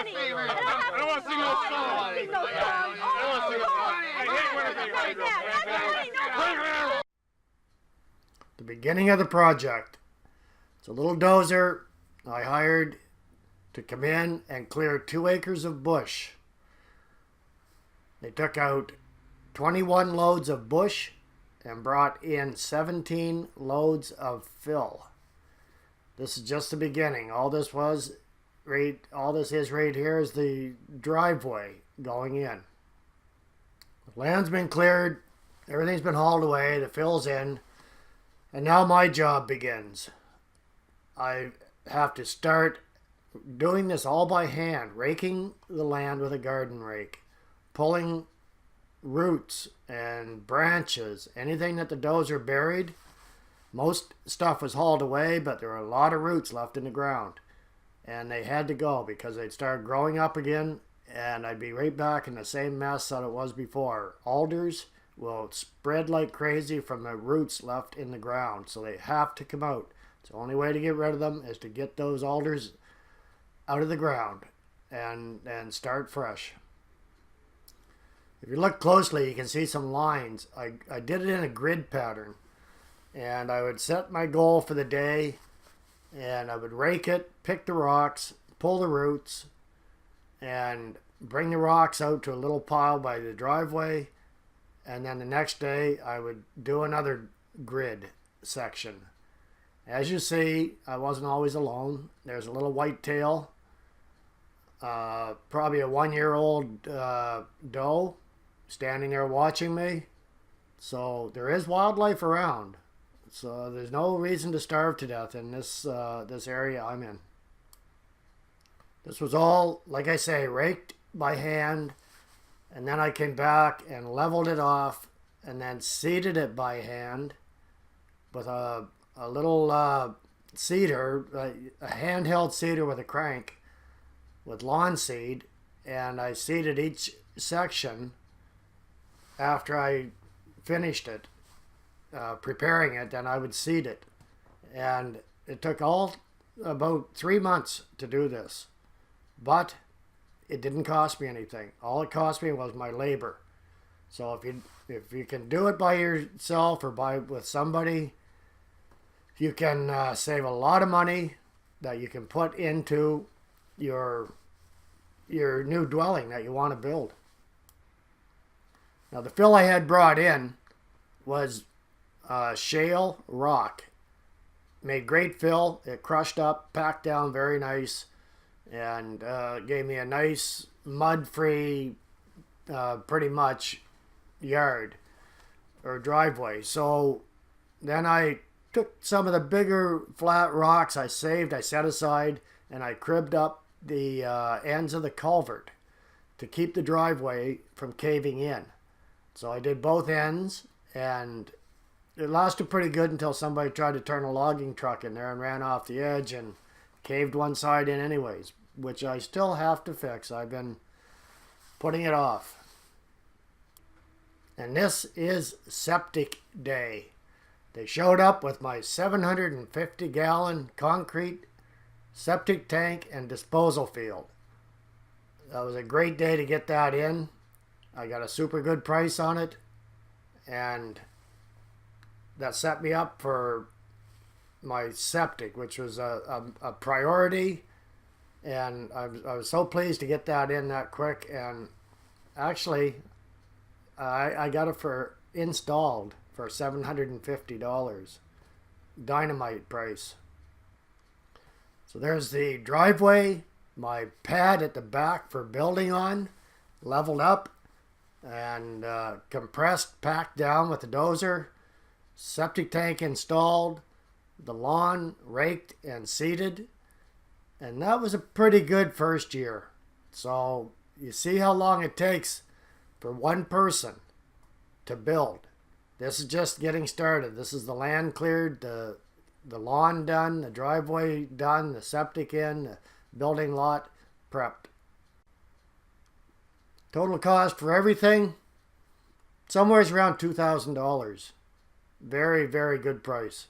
money. I don't want to sing no song. I don't want to sing no song. I hate when I sing. The beginning of the project. It's a little dozer I hired to come in and clear 2 acres of bush. They took out 21 loads of bush and brought in 17 loads of fill. This is just the beginning. All this is right here is the driveway going in. The land's been cleared, everything's been hauled away, the fill's in, and now my job begins. I have to start doing this all by hand, raking the land with a garden rake, pulling roots and branches, anything that the dozer buried. Most stuff was hauled away, but there were a lot of roots left in the ground. And they had to go because they'd start growing up again, and I'd be right back in the same mess that it was before. Alders will spread like crazy from the roots left in the ground, so they have to come out. The only way to get rid of them is to get those alders out of the ground and start fresh. If you look closely, you can see some lines. I did it in a grid pattern. And I would set my goal for the day, and I would rake it, pick the rocks, pull the roots, and bring the rocks out to a little pile by the driveway. And then the next day, I would do another grid section. As you see, I wasn't always alone. There's a little whitetail, probably a 1-year-old doe, standing there watching me. So there is wildlife around. So there's no reason to starve to death in this area I'm in. This was all, like I say, raked by hand, and then I came back and leveled it off, and then seeded it by hand with a little seeder, a handheld seeder with a crank, with lawn seed, and I seeded each section after I finished it. Preparing it, and I would seed it. And it took about 3 months to do this. But it didn't cost me anything. All it cost me was my labor. So if you can do it by yourself or with somebody, you can save a lot of money that you can put into your new dwelling that you want to build. Now the fill I had brought in was shale rock. Made great fill. It crushed up, packed down very nice, and gave me a nice mud-free, pretty much, yard or driveway. So then I took some of the bigger flat rocks I saved, I set aside, and I cribbed up the ends of the culvert to keep the driveway from caving in. So I did both ends, and it lasted pretty good until somebody tried to turn a logging truck in there and ran off the edge and caved one side in anyways, which I still have to fix. I've been putting it off. And this is septic day. They showed up with my 750-gallon concrete septic tank and disposal field. That was a great day to get that in. I got a super good price on it, and that set me up for my septic, which was a priority, and I was so pleased to get that in that quick. And actually, I got it installed for $750, dynamite price. So there's the driveway, my pad at the back for building on, leveled up and compressed, packed down with the dozer. Septic tank installed, the lawn raked and seeded, and that was a pretty good first year. So you see how long it takes for one person to build. This is just getting started. This is the land cleared, the lawn done, the driveway done, the septic in, the building lot prepped. Total cost for everything, somewhere around $2,000. Very, very good price.